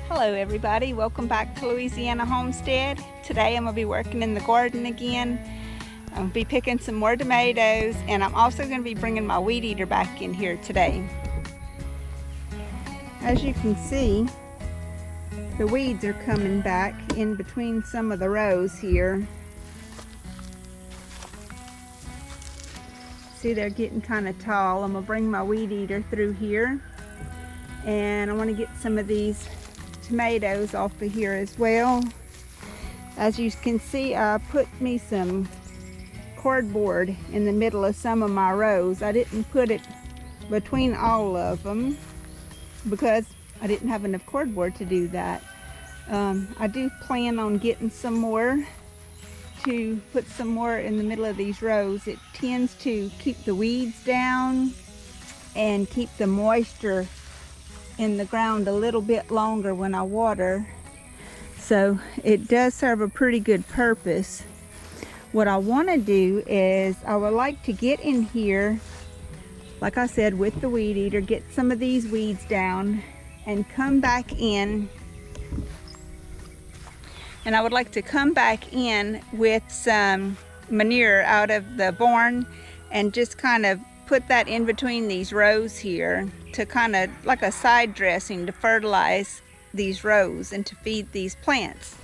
Hello everybody, welcome back to Louisiana Homestead. Today I'm going to be working in the garden again. I'm going to be picking some more tomatoes, and I'm also going to be bringing my weed eater back in here today. As you can see, the weeds are coming back in between some of the rows here. See, they're getting kind of tall. I'm going to bring my weed eater through here, and I want to get some of these tomatoes off of here as well. As you can see, I put me some cardboard in the middle of some of my rows. I didn't put it between all of them because I didn't have enough cardboard to do that. I do plan on getting some more to put some more in the middle of these rows. It tends to keep the weeds down and keep the moisture in the ground a little bit longer when I water. So it does serve a pretty good purpose. What I want to do is I would like to get in here, like I said, with the weed eater, get some of these weeds down and come back in. And I would like to come back in with some manure out of the barn and just kind of put that in between these rows here to kind of like a side dressing to fertilize these rows and to feed these plants.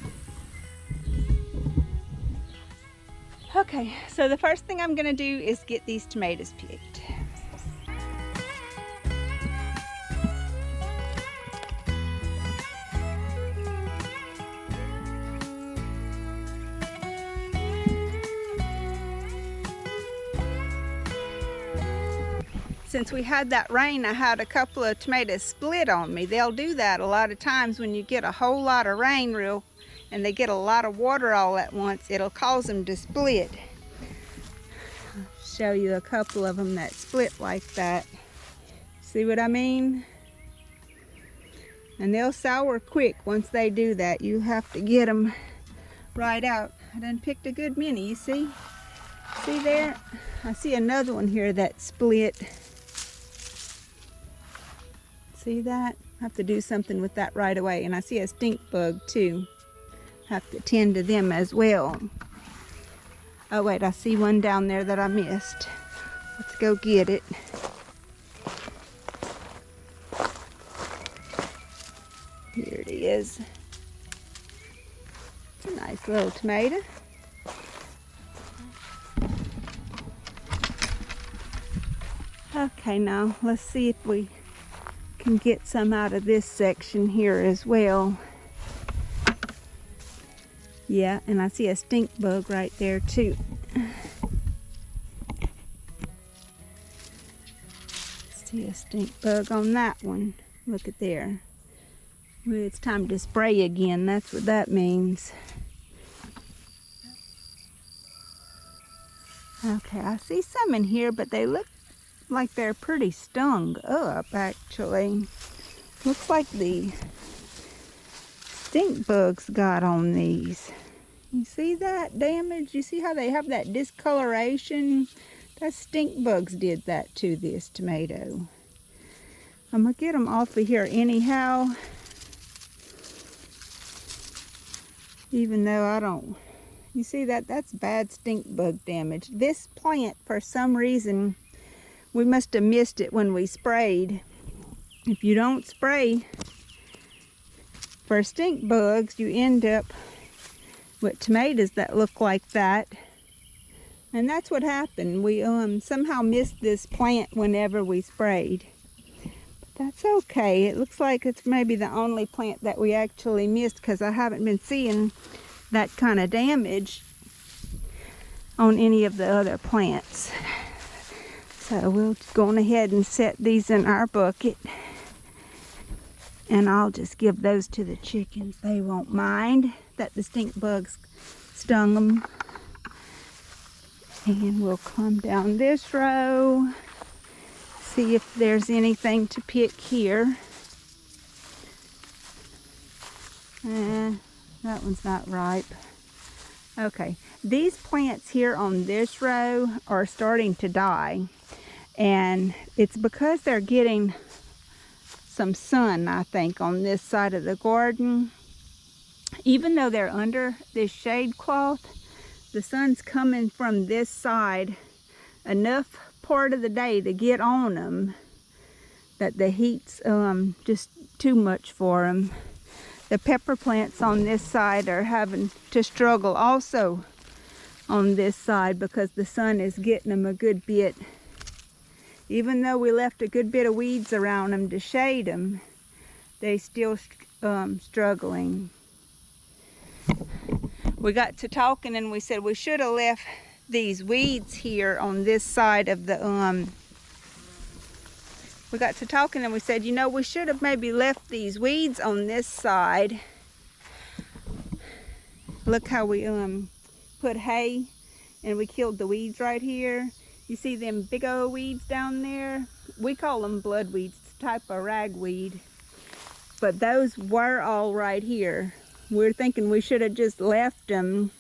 Okay, so the first thing I'm going to do is get these tomatoes picked. Since we had that rain, I had a couple of tomatoes split on me. They'll do that a lot of times when you get a whole lot of rain and they get a lot of water all at once. It'll cause them to split. I'll show you a couple of them that split like that. See what I mean? And they'll sour quick once they do that. You have to get them right out. I done picked a good many, you see? See there? I see another one here that split. See that? I have to do something with that right away. And I see a stink bug too. Have to tend to them as well. Oh wait, I see one down there that I missed. Let's go get it. Here it is. It's a nice little tomato. Okay, now let's see if we can get some out of this section here as well. Yeah, and I see a stink bug right there too. See a stink bug on that one. Look at there. Well, it's time to spray again. That's what that means. Okay, I see some in here, but they look like they're pretty stung up actually. Looks like the stink bugs got on these. You see that damage? You see how they have that discoloration? That stink bugs did that to this tomato. I'm gonna get them off of here anyhow, even though I don't. You see that's bad stink bug damage. This plant, for some reason, we must have missed it when we sprayed. If you don't spray for stink bugs, you end up with tomatoes that look like that. And that's what happened. We somehow missed this plant whenever we sprayed. But that's okay. It looks like it's maybe the only plant that we actually missed, because I haven't been seeing that kind of damage on any of the other plants. So we'll go on ahead and set these in our bucket. And I'll just give those to the chickens. They won't mind that the stink bugs stung them. And we'll come down this row, see if there's anything to pick here. That one's not ripe. Okay, these plants here on this row are starting to die. And it's because they're getting some sun, I think, on this side of the garden. Even though they're under this shade cloth, the sun's coming from this side enough part of the day to get on them that the heat's just too much for them. The pepper plants on this side are having to struggle also on this side because the sun is getting them a good bit. Even though we left a good bit of weeds around them to shade them, they still struggling. We got to talking and we said we should have left these weeds here on this side of the we got to talking and we said, you know, we should have maybe left these weeds on this side. Look how we put hay and we killed the weeds right here. You see them big old weeds down there? We call them blood weeds, it's a type of ragweed. But those were all right here. We're thinking we should have just left them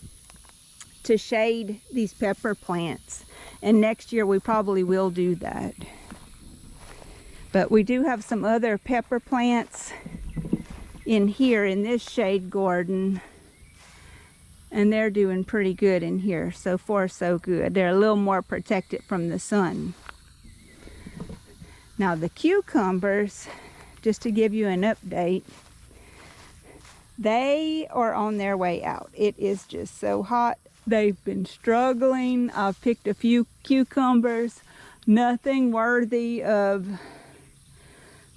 to shade these pepper plants. And next year we probably will do that. But we do have some other pepper plants in here in this shade garden. And they're doing pretty good in here. So far, so good. They're a little more protected from the sun. Now the cucumbers, just to give you an update, they are on their way out. It is just so hot. They've been struggling. I've picked a few cucumbers. Nothing worthy of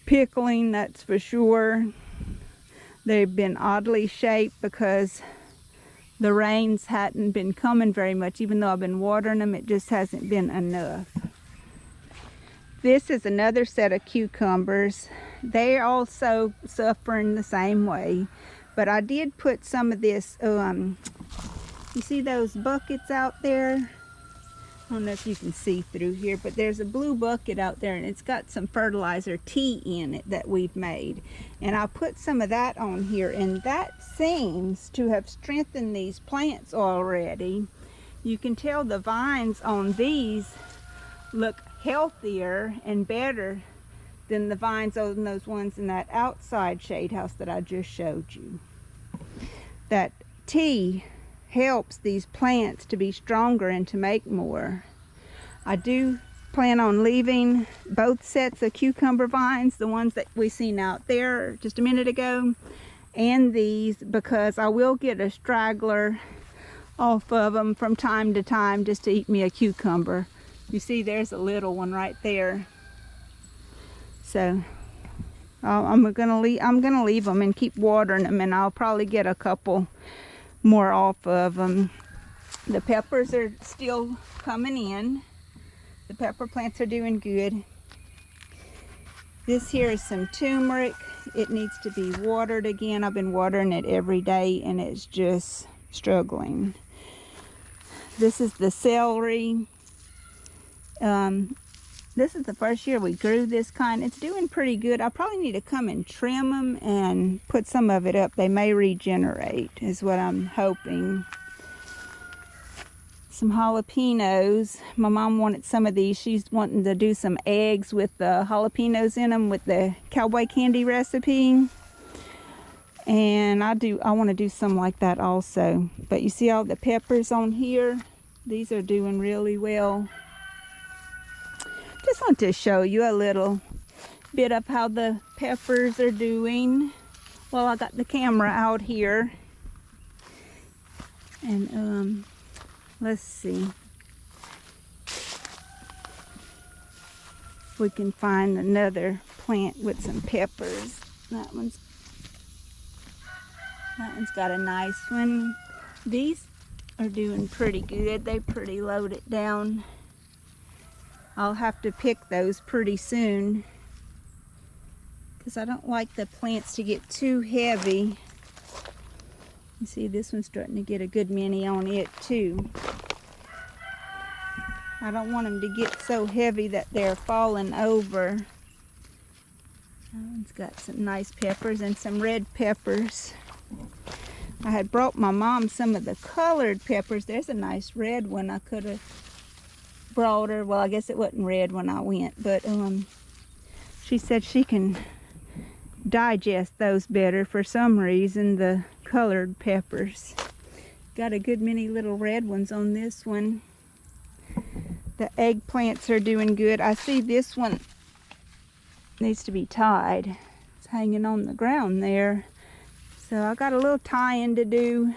pickling, that's for sure. They've been oddly shaped because the rains hadn't been coming very much. Even though I've been watering them, it just hasn't been enough. This is another set of cucumbers. They're also suffering the same way. But I did put some of this, you see those buckets out there? I don't know if you can see through here, but there's a blue bucket out there and it's got some fertilizer tea in it that we've made. And I put some of that on here and that seems to have strengthened these plants already. You can tell the vines on these look healthier and better than the vines on those ones in that outside shade house that I just showed you. That tea helps these plants to be stronger and to make more. I do plan on leaving both sets of cucumber vines, the ones that we seen out there just a minute ago, and these, because I will get a straggler off of them from time to time just to eat me a cucumber. You see there's a little one right there. So I'm gonna leave them and keep watering them, and I'll probably get a couple more off of them. The peppers are still coming in. The pepper plants are doing good. This here is some turmeric. It needs to be watered again. I've been watering it every day and it's just struggling. This is the celery. This is the first year we grew this kind. It's doing pretty good. I probably need to come and trim them and put some of it up. They may regenerate is what I'm hoping. Some jalapenos. My mom wanted some of these. She's wanting to do some eggs with the jalapenos in them with the cowboy candy recipe. And I want to do some like that also. But you see all the peppers on here? These are doing really well. Just want to show you a little bit of how the peppers are doing. Well, I got the camera out here. And let's see. If we can find another plant with some peppers. That one's got a nice one. These are doing pretty good. They pretty loaded down. I'll have to pick those pretty soon because I don't like the plants to get too heavy. You see this one's starting to get a good many on it too. I don't want them to get so heavy that they're falling over. That one's got some nice peppers and some red peppers. I had brought my mom some of the colored peppers. There's a nice red one I could have brought her. Well, I guess it wasn't red when I went, but she said she can digest those better for some reason, the colored peppers. Got a good many little red ones on this one. The eggplants are doing good. I see this one needs to be tied. It's hanging on the ground there. So I got a little tying to do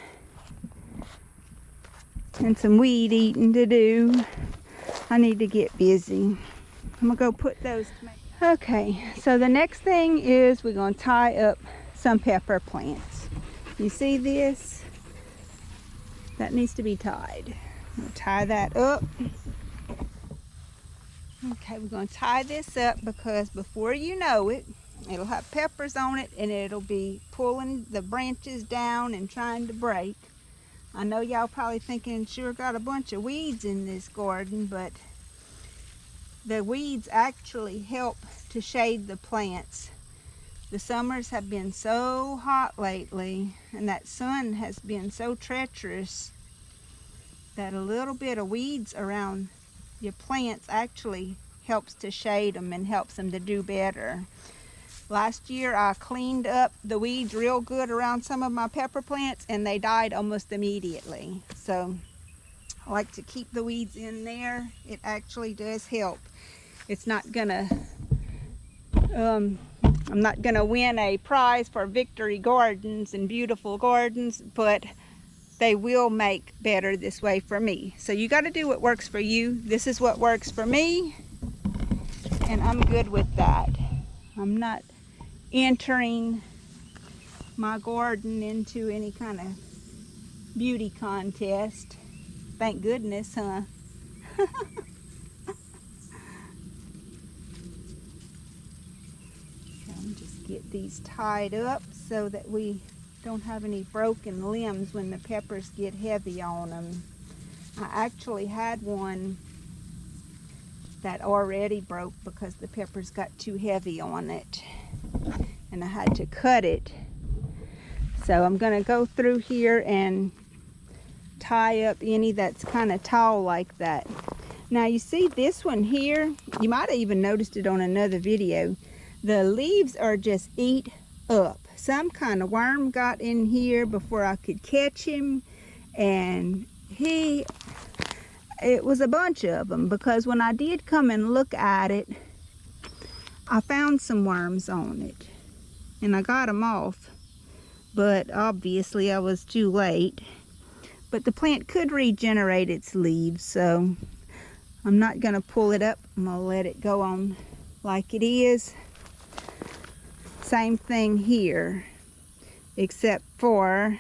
and some weed eating to do. I need to get busy. I'm gonna go put those tomatoes. Okay, so the next thing is we're gonna tie up some pepper plants. You see this? That needs to be tied. I'm gonna tie that up. Okay, we're gonna tie this up because before you know it, it'll have peppers on it and it'll be pulling the branches down and trying to break. I know y'all probably thinking, sure got a bunch of weeds in this garden, but the weeds actually help to shade the plants. The summers have been so hot lately, and that sun has been so treacherous that a little bit of weeds around your plants actually helps to shade them and helps them to do better. Last year I cleaned up the weeds real good around some of my pepper plants and they died almost immediately. So I like to keep the weeds in there. It actually does help. It's not gonna, I'm not gonna win a prize for victory gardens and beautiful gardens, but they will make better this way for me. So you got to do what works for you. This is what works for me, and I'm good with that. I'm not entering my garden into any kind of beauty contest. Thank goodness, huh? Just get these tied up so that we don't have any broken limbs when the peppers get heavy on them. I actually had one that already broke because the peppers got too heavy on it and I had to cut it. So I'm going to go through here and tie up any that's kind of tall like that. Now you see this one here, you might have even noticed it on another video. The leaves are just eat up. Some kind of worm got in here before I could catch him, and it was a bunch of them, because when I did come and look at it, I found some worms on it and I got them off, but obviously I was too late. But the plant could regenerate its leaves, so I'm not going to pull it up. I'm going to let it go on like it is. Same thing here, except for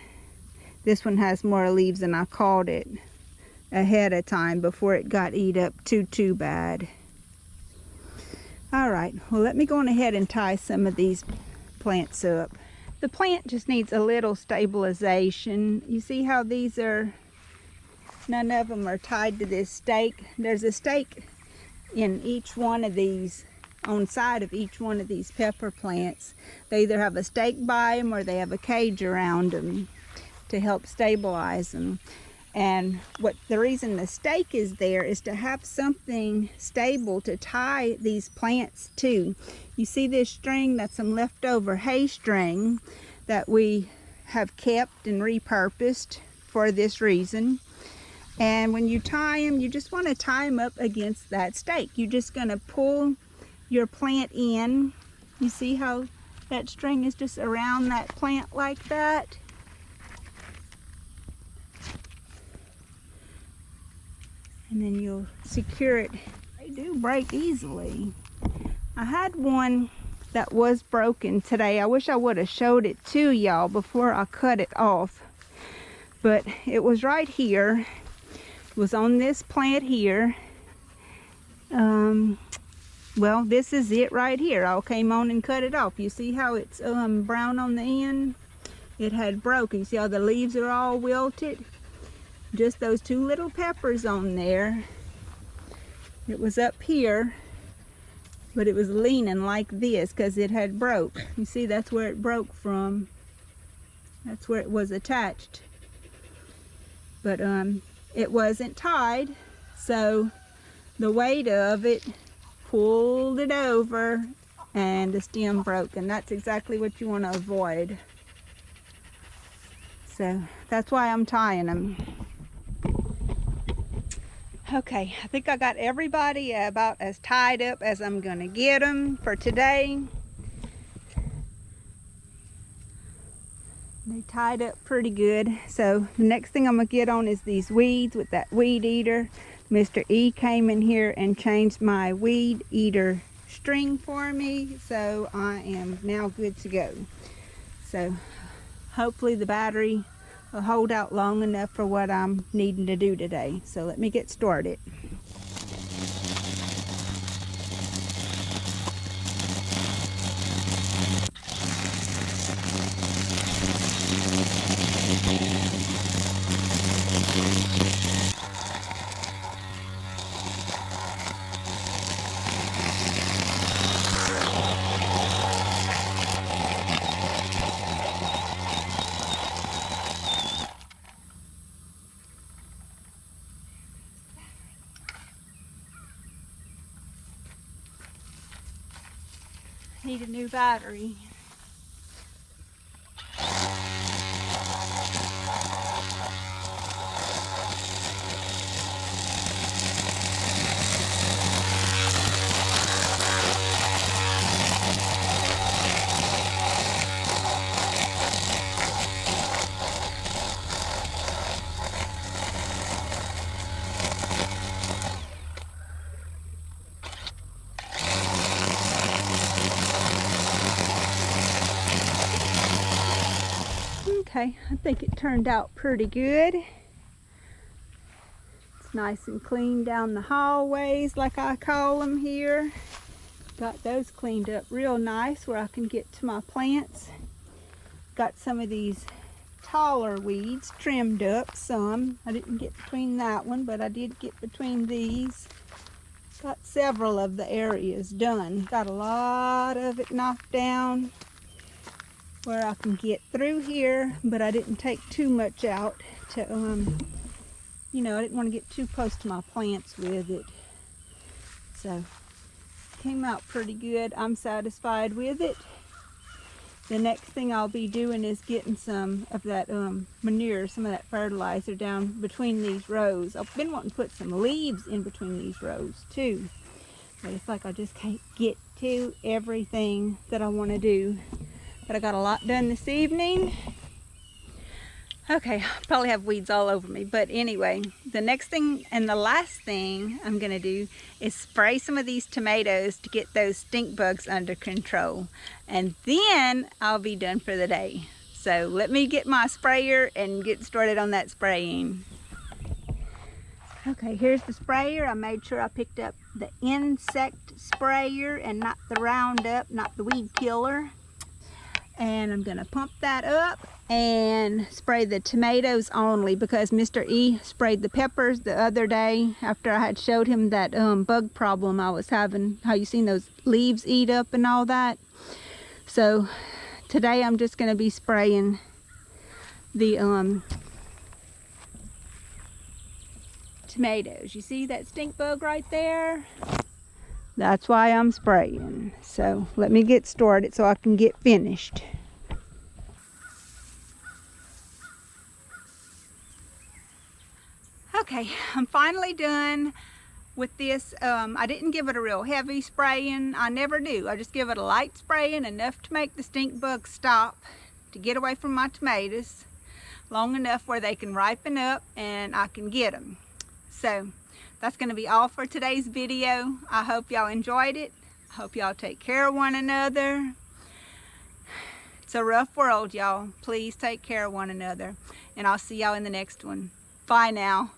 this one has more leaves and I caught it ahead of time before it got eat up too bad. All right, well, let me go on ahead and tie some of these plants up. The plant just needs a little stabilization. You see how these are, none of them are tied to this stake. There's a stake in each one of these, on side of each one of these pepper plants. They either have a stake by them or they have a cage around them to help stabilize them. And the reason the stake is there is to have something stable to tie these plants to. You see this string? That's some leftover hay string that we have kept and repurposed for this reason. And when you tie them, you just want to tie them up against that stake. You're just going to pull your plant in. You see how that string is just around that plant like that? And then you'll secure it. They do break easily. I had one that was broken today. I wish I would have showed it to y'all before I cut it off. But it was right here. It was on this plant here. Well, this is it right here. I came on and cut it off. You see how it's brown on the end? It had broken. You see how the leaves are all wilted? Just those two little peppers on there. It was up here, but it was leaning like this because it had broke. You see, that's where it broke from. That's where it was attached. But it wasn't tied, so the weight of it pulled it over and the stem broke, and that's exactly what you want to avoid. So that's why I'm tying them. Okay, I think I got everybody about as tied up as I'm gonna get them for today. They tied up pretty good. So the next thing I'm gonna get on is these weeds with that weed eater. Mr. E came in here and changed my weed eater string for me, so I am now good to go. So hopefully the battery will hold out long enough for what I'm needing to do today. So let me get started. Need a new battery. Okay, I think it turned out pretty good. It's nice and clean down the hallways, like I call them here. Got those cleaned up real nice where I can get to my plants. Got some of these taller weeds trimmed up some. I didn't get between that one, but I did get between these. Got several of the areas done. Got a lot of it knocked down where I can get through here, but I didn't take too much out to, you know, I didn't want to get too close to my plants with it. So, came out pretty good. I'm satisfied with it. The next thing I'll be doing is getting some of that manure, some of that fertilizer down between these rows. I've been wanting to put some leaves in between these rows too, but it's like I just can't get to everything that I want to do. But I got a lot done this evening. Okay, I probably have weeds all over me, but anyway, the next thing and the last thing I'm gonna do is spray some of these tomatoes to get those stink bugs under control. And then I'll be done for the day. So let me get my sprayer and get started on that spraying. Okay, here's the sprayer. I made sure I picked up the insect sprayer and not the Roundup, not the weed killer. And I'm gonna pump that up and spray the tomatoes only, because Mr. E sprayed the peppers the other day after I had showed him that bug problem I was having, how you seen those leaves eat up and all that. So today I'm just gonna be spraying the tomatoes. You see that stink bug right there? That's why I'm spraying. So let me get started so I can get finished. Okay, I'm finally done with this. I didn't give it a real heavy spraying. I never do. I just give it a light spraying, enough to make the stink bugs stop, to get away from my tomatoes, long enough where they can ripen up and I can get them. So that's going to be all for today's video. I hope y'all enjoyed it. I hope y'all take care of one another. It's a rough world, y'all. Please take care of one another. And I'll see y'all in the next one. Bye now.